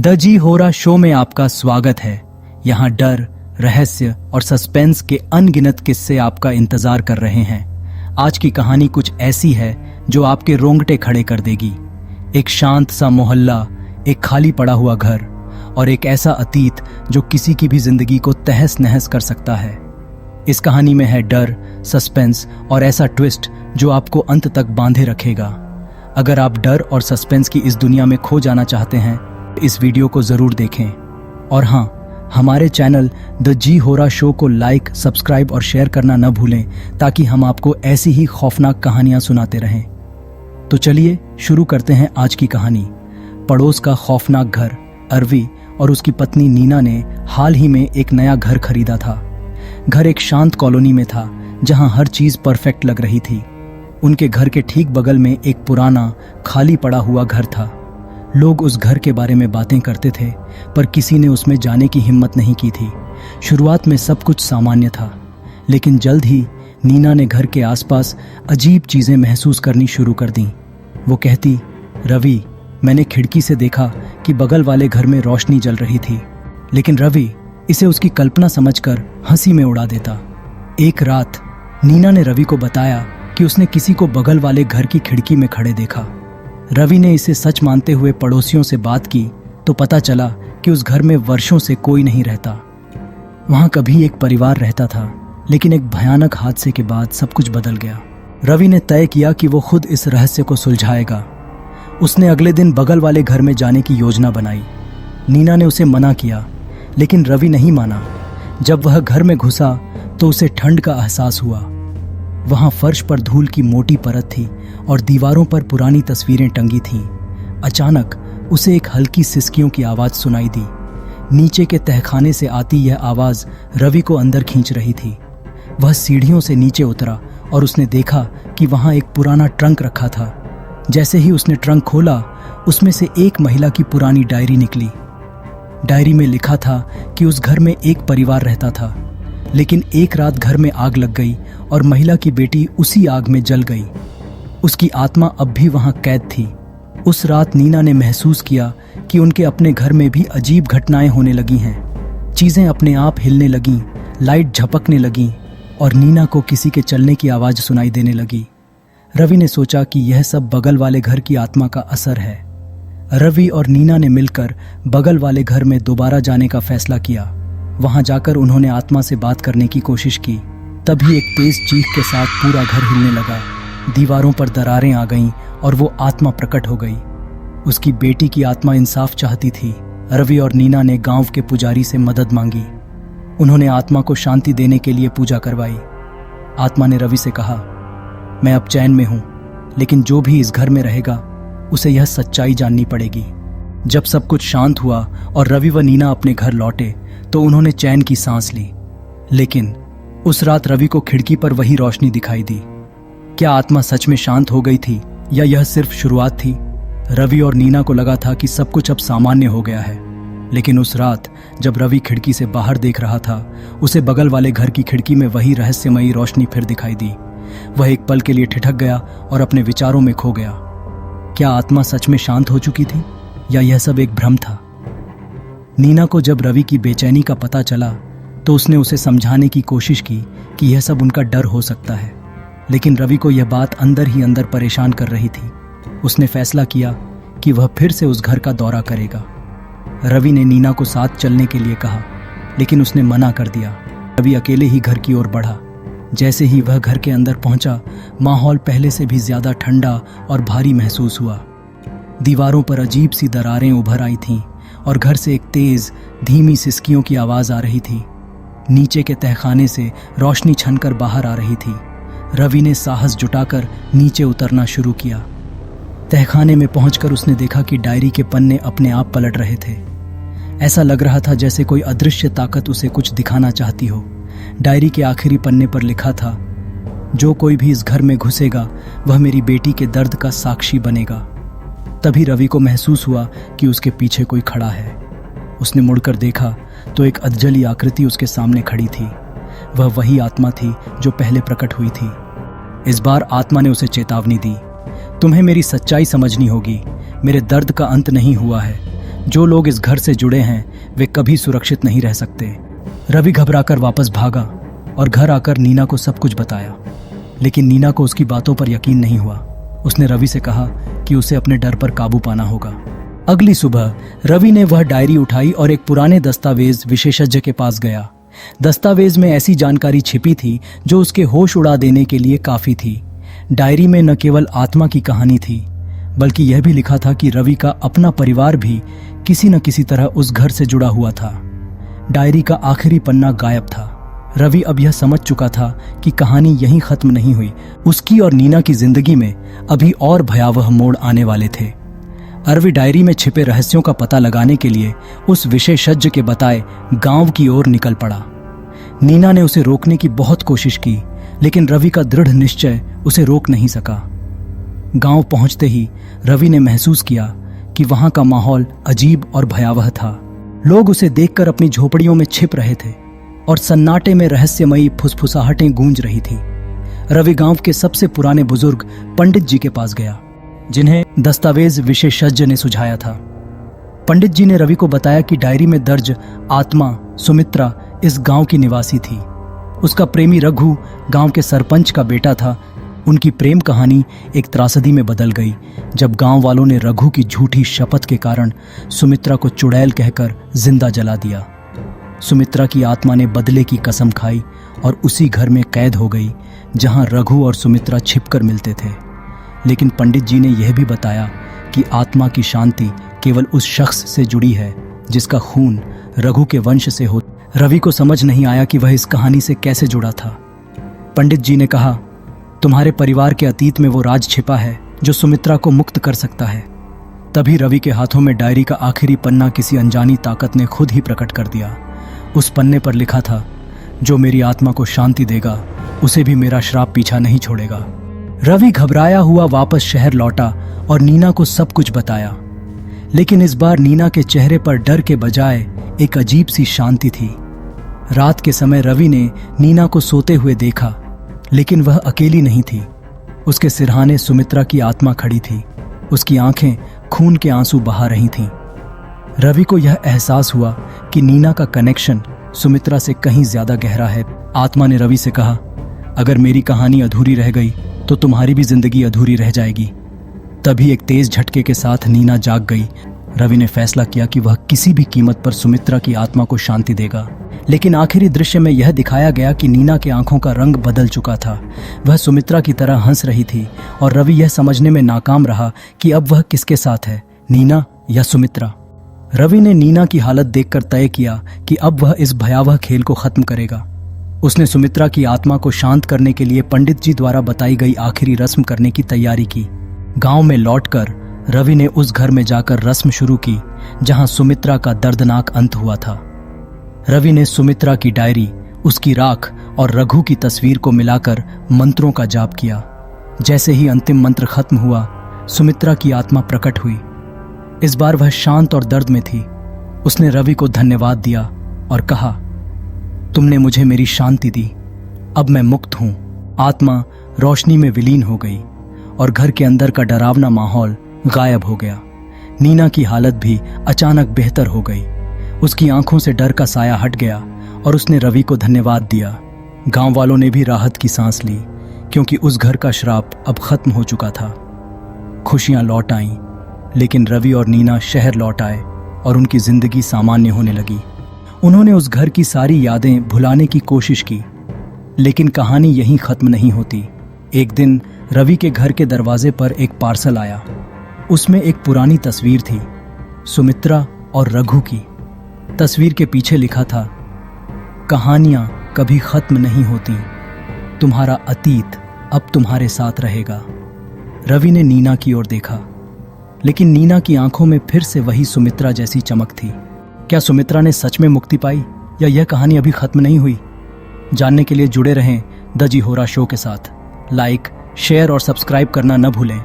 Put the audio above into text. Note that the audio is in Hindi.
द जी होरा शो में आपका स्वागत है। यहाँ डर, रहस्य और सस्पेंस के अनगिनत किस्से आपका इंतजार कर रहे हैं। आज की कहानी कुछ ऐसी है जो आपके रोंगटे खड़े कर देगी। एक शांत सा मोहल्ला, एक खाली पड़ा हुआ घर और एक ऐसा अतीत जो किसी की भी जिंदगी को तहस नहस कर सकता है। इस कहानी में है डर, सस्पेंस और ऐसा ट्विस्ट जो आपको अंत तक बांधे रखेगा। अगर आप डर और सस्पेंस की इस दुनिया में खो जाना चाहते हैं तो इस वीडियो को जरूर देखें। और हाँ, हमारे चैनल द जी होरा शो को लाइक, सब्सक्राइब और शेयर करना न भूलें ताकि हम आपको ऐसी ही खौफनाक कहानियां सुनाते रहें। तो चलिए शुरू करते हैं आज की कहानी। पड़ोस का खौफनाक घर। अरवी और उसकी पत्नी नीना ने हाल ही में एक नया घर खरीदा था। घर एक शांत कॉलोनी में था जहां हर चीज परफेक्ट लग रही थी। उनके घर के ठीक बगल में एक पुराना खाली पड़ा हुआ घर था। लोग उस घर के बारे में बातें करते थे पर किसी ने उसमें जाने की हिम्मत नहीं की थी। शुरुआत में सब कुछ सामान्य था, लेकिन जल्द ही नीना ने घर के आसपास अजीब चीजें महसूस करनी शुरू कर दी। वो कहती, रवि, मैंने खिड़की से देखा कि बगल वाले घर में रोशनी जल रही थी, लेकिन रवि इसे उसकी कल्पना समझकर हंसी में उड़ा देता। एक रात नीना ने रवि को बताया कि उसने किसी को बगल वाले घर की खिड़की में खड़े देखा। रवि ने इसे सच मानते हुए पड़ोसियों से बात की तो पता चला कि उस घर में वर्षों से कोई नहीं रहता। वहां कभी एक परिवार रहता था, लेकिन एक भयानक हादसे के बाद सब कुछ बदल गया। रवि ने तय किया कि वो खुद इस रहस्य को सुलझाएगा। उसने अगले दिन बगल वाले घर में जाने की योजना बनाई। नीना ने उसे मना किया, लेकिन रवि नहीं माना। जब वह घर में घुसा तो उसे ठंड का एहसास हुआ। वहां फर्श पर धूल की मोटी परत थी और दीवारों पर पुरानी तस्वीरें टंगी थीं। अचानक उसे एक हल्की सिसकियों की आवाज सुनाई दी। नीचे के तहखाने से आती यह आवाज रवि को अंदर खींच रही थी। वह सीढ़ियों से नीचे उतरा और उसने देखा कि वहां एक पुराना ट्रंक रखा था। जैसे ही उसने ट्रंक खोला, उसमें से एक महिला की पुरानी डायरी निकली। डायरी में लिखा था कि उस घर में एक परिवार रहता था, लेकिन एक रात घर में आग लग गई और महिला की बेटी उसी आग में जल गई। उसकी आत्मा अब भी वहां कैद थी। उस रात नीना ने महसूस किया कि उनके अपने घर में भी अजीब घटनाएं होने लगी हैं। चीजें अपने आप हिलने लगीं, लाइट झपकने लगीं और नीना को किसी के चलने की आवाज सुनाई देने लगी। रवि ने सोचा कि यह सब बगल वाले घर की आत्मा का असर है। रवि और नीना ने मिलकर बगल वाले घर में दोबारा जाने का फैसला किया। वहां जाकर उन्होंने आत्मा से बात करने की कोशिश की। तभी एक तेज चीख के साथ पूरा घर हिलने लगा। दीवारों पर दरारें आ गईं और वो आत्मा प्रकट हो गई। उसकी बेटी की आत्मा इंसाफ चाहती थी। रवि और नीना ने गांव के पुजारी से मदद मांगी। उन्होंने आत्मा को शांति देने के लिए पूजा करवाई। आत्मा ने रवि से कहा, मैं अब चैन में हूं, लेकिन जो भी इस घर में रहेगा उसे यह सच्चाई जाननी पड़ेगी। जब सब कुछ शांत हुआ और रवि व नीना अपने घर लौटे तो उन्होंने चैन की सांस ली। लेकिन उस रात रवि को खिड़की पर वही रोशनी दिखाई दी। क्या आत्मा सच में शांत हो गई थी या यह सिर्फ शुरुआत थी? रवि और नीना को लगा था कि सब कुछ अब सामान्य हो गया है, लेकिन उस रात जब रवि खिड़की से बाहर देख रहा था, उसे बगल वाले घर की खिड़की में वही रहस्यमयी रोशनी फिर दिखाई दी। वह एक पल के लिए ठिठक गया और अपने विचारों में खो गया। क्या आत्मा सच में शांत हो चुकी थी या यह सब एक भ्रम था? नीना को जब रवि की बेचैनी का पता चला तो उसने उसे समझाने की कोशिश की कि यह सब उनका डर हो सकता है, लेकिन रवि को यह बात अंदर ही अंदर परेशान कर रही थी। उसने फैसला किया कि वह फिर से उस घर का दौरा करेगा। रवि ने नीना को साथ चलने के लिए कहा, लेकिन उसने मना कर दिया। रवि अकेले ही घर की ओर बढ़ा। जैसे ही वह घर के अंदर पहुंचा, माहौल पहले से भी ज्यादा ठंडा और भारी महसूस हुआ। दीवारों पर अजीब सी दरारें उभर आई थीं और घर से एक तेज, धीमी सिसकियों की आवाज आ रही थी। नीचे के तहखाने से रोशनी छनकर बाहर आ रही थी। रवि ने साहस जुटाकर नीचे उतरना शुरू किया। तहखाने में पहुंचकर उसने देखा कि डायरी के पन्ने अपने आप पलट रहे थे। ऐसा लग रहा था जैसे कोई अदृश्य ताकत उसे कुछ दिखाना चाहती हो। डायरी के आखिरी पन्ने पर लिखा था, जो कोई भी इस घर में घुसेगा वह मेरी बेटी के दर्द का साक्षी बनेगा। तभी रवि को महसूस हुआ कि उसके पीछे कोई खड़ा है। उसने मुड़कर देखा तो एक अधजली आकृति उसके सामने खड़ी थी। वह वही आत्मा थी जो पहले प्रकट हुई थी। इस बार आत्मा ने उसे चेतावनी दी, तुम्हें मेरी सच्चाई समझनी होगी। मेरे दर्द का अंत नहीं हुआ है, जो लोग इस घर से जुड़े हैं वे कभी सुरक्षित नहीं रह सकते। रवि घबराकर वापस भागा और घर आकर नीना को सब कुछ बताया, लेकिन नीना को उसकी बातों पर यकीन नहीं हुआ। उसने रवि से कहा कि उसे अपने डर पर काबू पाना होगा। अगली सुबह रवि ने वह डायरी उठाई और एक पुराने दस्तावेज विशेषज्ञ के पास गया। दस्तावेज में ऐसी जानकारी छिपी थी जो उसके होश उड़ा देने के लिए काफी थी। डायरी में न केवल आत्मा की कहानी थी, बल्कि यह भी लिखा था कि रवि का अपना परिवार भी किसी न किसी तरह उस घर से जुड़ा हुआ था। डायरी का आखिरी पन्ना गायब था। रवि अब यह समझ चुका था कि कहानी यहीं खत्म नहीं हुई। उसकी और नीना की जिंदगी में अभी और भयावह मोड़ आने वाले थे। रवि डायरी में छिपे रहस्यों का पता लगाने के लिए उस विशेषज्ञ के बताए गांव की ओर निकल पड़ा। नीना ने उसे रोकने की बहुत कोशिश की, लेकिन रवि का दृढ़ निश्चय उसे रोक नहीं सका। गांव पहुंचते ही रवि ने महसूस किया कि वहां का माहौल अजीब और भयावह था। लोग उसे देखकर अपनी झोपड़ियों में छिप रहे थे और सन्नाटे में रहस्यमयी फुसफुसाहटें गूंज रही थी। रवि गांव के सबसे पुराने बुजुर्ग पंडित जी के पास गया, जिन्हें दस्तावेज विशेषज्ञ ने सुझाया था। पंडित जी ने रवि को बताया कि डायरी में दर्ज आत्मा सुमित्रा इस गांव की निवासी थी। उसका प्रेमी रघु गांव के सरपंच का बेटा था। उनकी प्रेम कहानी एक त्रासदी में बदल गई जब गांव वालों ने रघु की झूठी शपथ के कारण सुमित्रा को चुड़ैल कहकर जिंदा जला दिया। सुमित्रा की आत्मा ने बदले की कसम खाई और उसी घर में कैद हो गई जहां रघु और सुमित्रा छिपकर मिलते थे। लेकिन पंडित जी ने यह भी बताया कि आत्मा की शांति केवल उस शख्स से जुड़ी है जिसका खून रघु के वंश से हो। रवि को समझ नहीं आया कि वह इस कहानी से कैसे जुड़ा था। पंडित जी ने कहा, तुम्हारे परिवार के अतीत में वो राज छिपा है जो सुमित्रा को मुक्त कर सकता है। तभी रवि के हाथों में डायरी का आखिरी पन्ना किसी अनजानी ताकत ने खुद ही प्रकट कर दिया। उस पन्ने पर लिखा था, जो मेरी आत्मा को शांति देगा उसे भी मेरा श्राप पीछा नहीं छोड़ेगा। रवि घबराया हुआ वापस शहर लौटा और नीना को सब कुछ बताया, लेकिन इस बार नीना के चेहरे पर डर के बजाय एक अजीब सी शांति थी। रात के समय रवि ने नीना को सोते हुए देखा, लेकिन वह अकेली नहीं थी। उसके सिरहाने सुमित्रा की आत्मा खड़ी थी। उसकी आंखें खून के आंसू बहा रही थीं। रवि को यह एहसास हुआ कि नीना का कनेक्शन सुमित्रा से कहीं ज्यादा गहरा है। आत्मा ने रवि से कहा, अगर मेरी कहानी अधूरी रह गई तो तुम्हारी भी जिंदगी अधूरी रह जाएगी। तभी एक तेज झटके के साथ नीना जाग गई। रवि ने फैसला किया कि वह किसी भी कीमत पर सुमित्रा की आत्मा को शांति देगा। लेकिन आखिरी दृश्य में यह दिखाया गया कि नीना के आंखों का रंग बदल चुका था। वह सुमित्रा की तरह हंस रही थी और रवि यह समझने में नाकाम रहा कि अब वह किसके साथ है, नीना या सुमित्रा। रवि ने नीना की हालत देखकर तय किया कि अब वह इस भयावह खेल को खत्म करेगा। उसने सुमित्रा की आत्मा को शांत करने के लिए पंडित जी द्वारा बताई गई आखिरी रस्म करने की तैयारी की। गांव में लौटकर रवि ने उस घर में जाकर रस्म शुरू की जहां सुमित्रा का दर्दनाक अंत हुआ था। रवि ने सुमित्रा की डायरी, उसकी राख और रघु की तस्वीर को मिलाकर मंत्रों का जाप किया। जैसे ही अंतिम मंत्र खत्म हुआ, सुमित्रा की आत्मा प्रकट हुई। इस बार वह शांत और दर्द में थी। उसने रवि को धन्यवाद दिया और कहा, तुमने मुझे मेरी शांति दी, अब मैं मुक्त हूं। आत्मा रोशनी में विलीन हो गई और घर के अंदर का डरावना माहौल गायब हो गया। नीना की हालत भी अचानक बेहतर हो गई। उसकी आंखों से डर का साया हट गया और उसने रवि को धन्यवाद दिया। गांव वालों ने भी राहत की सांस ली, क्योंकि उस घर का श्राप अब खत्म हो चुका था। खुशियां लौट आईं, लेकिन रवि और नीना शहर लौट आए और उनकी जिंदगी सामान्य होने लगी। उन्होंने उस घर की सारी यादें भुलाने की कोशिश की, लेकिन कहानी यहीं खत्म नहीं होती। एक दिन रवि के घर के दरवाजे पर एक पार्सल आया। उसमें एक पुरानी तस्वीर थी, सुमित्रा और रघु की। तस्वीर के पीछे लिखा था, कहानियां कभी खत्म नहीं होती, तुम्हारा अतीत अब तुम्हारे साथ रहेगा। रवि ने नीना की ओर देखा, लेकिन नीना की आंखों में फिर से वही सुमित्रा जैसी चमक थी। क्या सुमित्रा ने सच में मुक्ति पाई या यह कहानी अभी खत्म नहीं हुई? जानने के लिए जुड़े रहें द जी होरा शो के साथ। लाइक, शेयर और सब्सक्राइब करना न भूलें।